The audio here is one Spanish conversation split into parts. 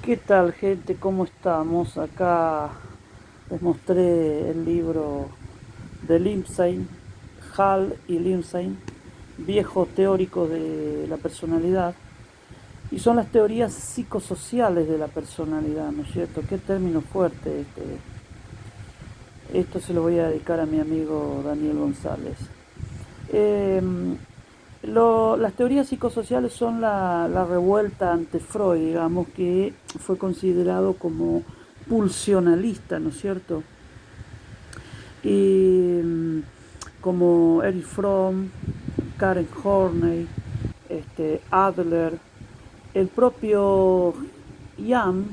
¿Qué tal, gente? ¿Cómo estamos? Acá les mostré el libro de Lipstein, Hall y Lipstein, viejos teóricos de la personalidad, y son las teorías psicosociales de la personalidad, ¿no es cierto? Qué término fuerte este. Esto se lo voy a dedicar a mi amigo Daniel González. Eh, las teorías psicosociales son la revuelta ante Freud, digamos, que fue considerado como pulsionalista, ¿no es cierto? Y como Erich Fromm, Karen Horney, Adler, el propio Jung,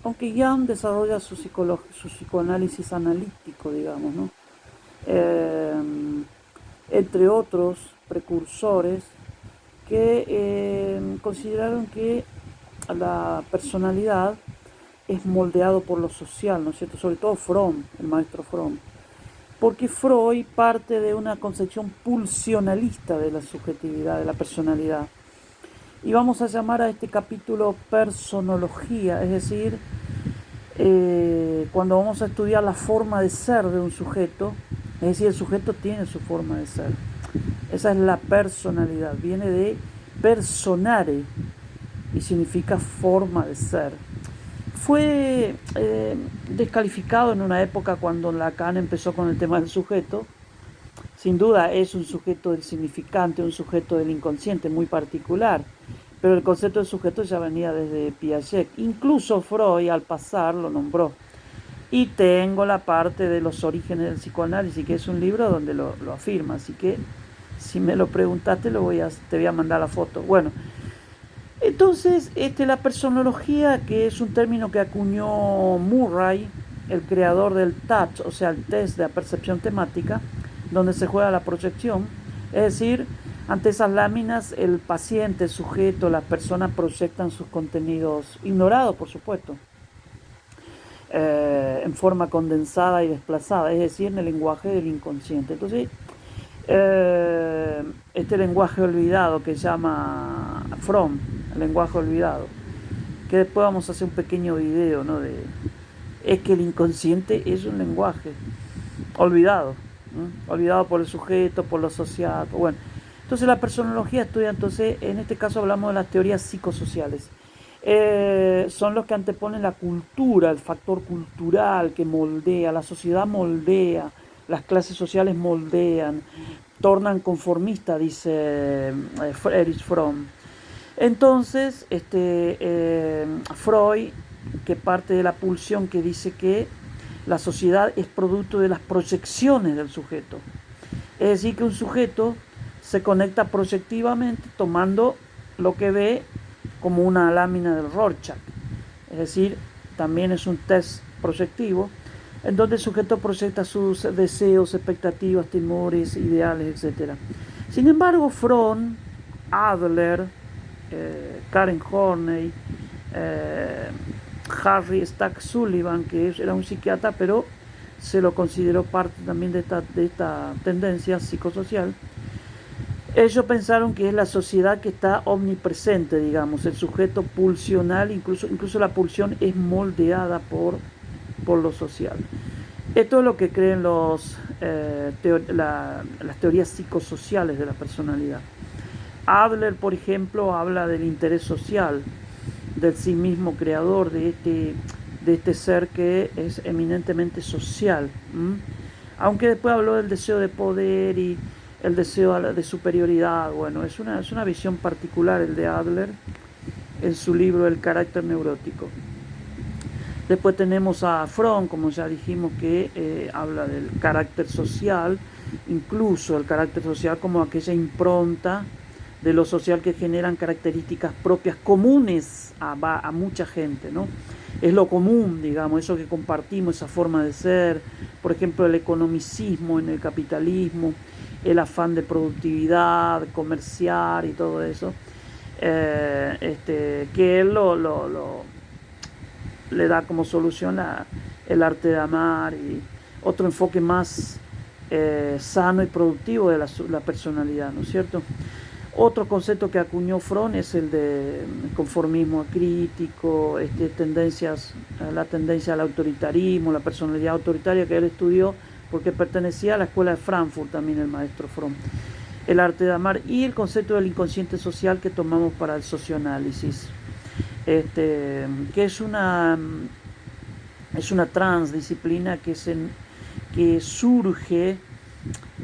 aunque Jung desarrolla su psicoanálisis analítico, digamos, ¿no? Eh, Entre otros precursores que consideraron que la personalidad es moldeado por lo social, ¿no es cierto? Sobre todo Fromm, el maestro Fromm. Porque Freud parte de una concepción pulsionalista de la subjetividad, de la personalidad. Y vamos a llamar a este capítulo personología, es decir, cuando vamos a estudiar la forma de ser de un sujeto, es decir, el sujeto tiene su forma de ser. Esa es la personalidad, viene de personare y significa forma de ser. Fue descalificado en una época cuando Lacan empezó con el tema del sujeto. Sin duda es un sujeto del significante, un sujeto del inconsciente muy particular, pero el concepto de sujeto ya venía desde Piaget. Incluso Freud al pasar lo nombró. Y tengo la parte de los orígenes del psicoanálisis, que es un libro donde lo afirma, así que si me lo preguntaste te voy a mandar la foto. Bueno, entonces la personología, que es un término que acuñó Murray, el creador del TAT, o sea, el test de la percepción temática, donde se juega la proyección, es decir, ante esas láminas el paciente, el sujeto, las personas proyectan sus contenidos, ignorados por supuesto, en forma condensada y desplazada, es decir, en el lenguaje del inconsciente. Entonces, este lenguaje olvidado que llama Fromm, el lenguaje olvidado, que después vamos a hacer un pequeño video, ¿no? Es que el inconsciente es un lenguaje olvidado, ¿no? Olvidado por el sujeto, por lo social, bueno. Entonces la personología estudia, entonces, en este caso hablamos de las teorías psicosociales. Son los que anteponen la cultura, el factor cultural que moldea, la sociedad moldea, las clases sociales moldean, tornan conformista, dice Erich Fromm. Entonces, Freud, que parte de la pulsión que dice que la sociedad es producto de las proyecciones del sujeto. Es decir, que un sujeto se conecta proyectivamente tomando lo que ve como una lámina del Rorschach. Es decir, también es un test proyectivo en donde el sujeto proyecta sus deseos, expectativas, temores, ideales, etc. Sin embargo, Fromm, Adler, Karen Horney, Harry Stack Sullivan, que era un psiquiatra, pero se lo consideró parte también de esta tendencia psicosocial. Ellos pensaron que es la sociedad que está omnipresente, digamos, el sujeto pulsional, incluso la pulsión es moldeada por lo social. Esto es lo que creen las teorías psicosociales de la personalidad. Adler, por ejemplo, habla del interés social, del sí mismo creador, de este ser que es eminentemente social. Aunque después habló del deseo de poder y el deseo de superioridad. Bueno, es una visión particular el de Adler en su libro El carácter neurótico. Después tenemos a Fromm, como ya dijimos, que habla del carácter social, incluso el carácter social como aquella impronta de lo social que generan características propias comunes a mucha gente, ¿no? Es lo común, digamos, eso que compartimos, esa forma de ser, por ejemplo, el economicismo en el capitalismo, el afán de productividad, comerciar y todo eso, que él le da como solución el arte de amar y otro enfoque más sano y productivo de la personalidad, ¿no es cierto? Otro concepto que acuñó Freud es el de conformismo acrítico, la tendencia al autoritarismo, la personalidad autoritaria que él estudió porque pertenecía a la escuela de Frankfurt también el maestro Freud. El arte de amar y el concepto del inconsciente social que tomamos para el socioanálisis, que es una transdisciplina que surge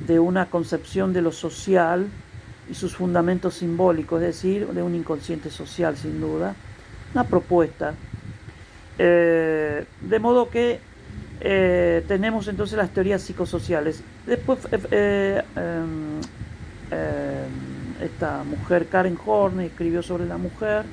de una concepción de lo social y sus fundamentos simbólicos, es decir, de un inconsciente social sin duda, una propuesta. De modo que tenemos entonces las teorías psicosociales. Después esta mujer, Karen Horney, escribió sobre la mujer,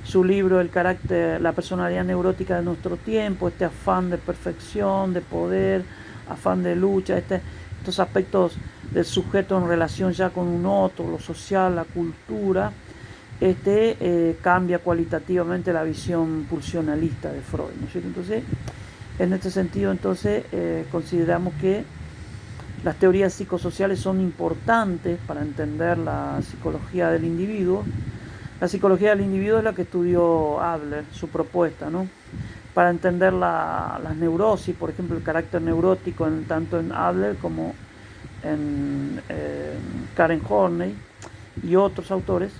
su libro El carácter, la personalidad neurótica de nuestro tiempo, este afán de perfección, de poder, afán de lucha, estos aspectos del sujeto en relación ya con un otro, lo social, la cultura, cambia cualitativamente la visión pulsionalista de Freud, ¿no es cierto? Entonces, en este sentido, entonces, consideramos que las teorías psicosociales son importantes para entender la psicología del individuo. La psicología del individuo es la que estudió Adler, su propuesta, ¿no? Para entender las neurosis, por ejemplo, el carácter neurótico, tanto en Adler como en Karen Horney y otros autores.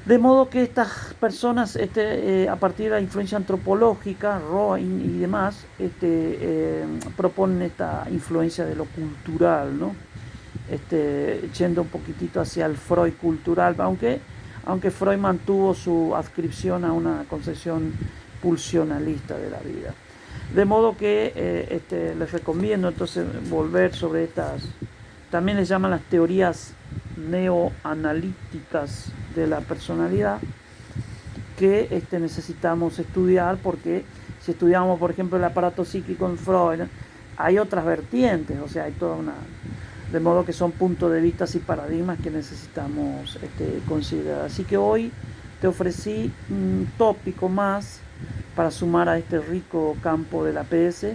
De modo que estas personas, a partir de la influencia antropológica, Roy y demás, proponen esta influencia de lo cultural, ¿no? Yendo un poquitito hacia el Freud cultural, aunque Freud mantuvo su adscripción a una concepción pulsionalista de la vida. De modo que les recomiendo entonces volver sobre estas, también les llaman las teorías neoanalíticas de la personalidad, que necesitamos estudiar, porque si estudiamos, por ejemplo, el aparato psíquico en Freud, hay otras vertientes, o sea, hay toda una... De modo que son puntos de vista y paradigmas que necesitamos considerar. Así que hoy te ofrecí un tópico más para sumar a este rico campo de la PS,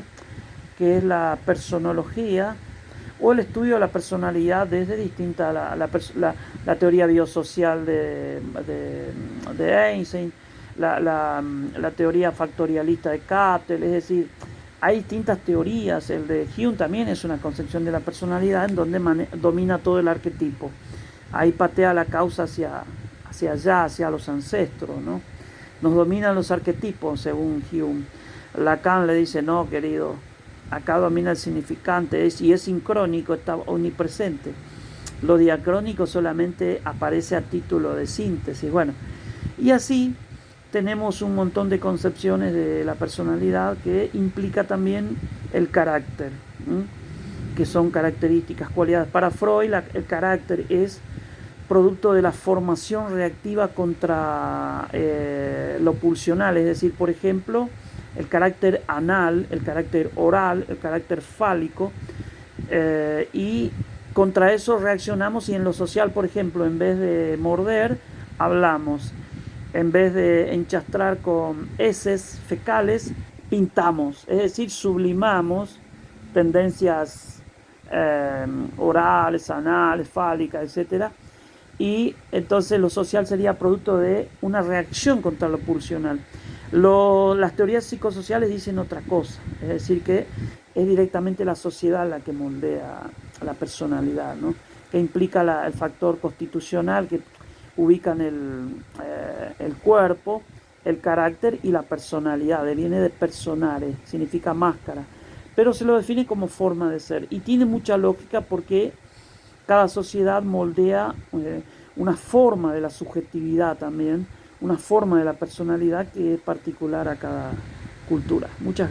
que es la personología, o el estudio de la personalidad desde distinta la teoría biosocial de Einstein, la teoría factorialista de Cattell, es decir, hay distintas teorías. El de Hume también es una concepción de la personalidad en donde domina todo el arquetipo. Ahí patea la causa hacia allá, hacia los ancestros, ¿no? Nos dominan los arquetipos, según Hume. Lacan le dice, no, querido, acá domina el significante, y es sincrónico, está omnipresente. Lo diacrónico solamente aparece a título de síntesis. Bueno, y así tenemos un montón de concepciones de la personalidad que implica también el carácter, que son características, cualidades. Para Freud el carácter es producto de la formación reactiva contra lo pulsional, es decir, por ejemplo, el carácter anal, el carácter oral, el carácter fálico, y contra eso reaccionamos, y en lo social, por ejemplo, en vez de morder, hablamos. En vez de enchastrar con heces fecales, pintamos, es decir, sublimamos tendencias orales, anales, fálicas, etc. Y entonces lo social sería producto de una reacción contra lo pulsional. Las teorías psicosociales dicen otra cosa, es decir, que es directamente la sociedad la que moldea la personalidad, ¿no? Que implica el factor constitucional que ubican el cuerpo, el carácter y la personalidad. Viene de personare, significa máscara, pero se lo define como forma de ser, y tiene mucha lógica porque cada sociedad moldea una forma de la subjetividad también, una forma de la personalidad que es particular a cada cultura. Muchas gracias.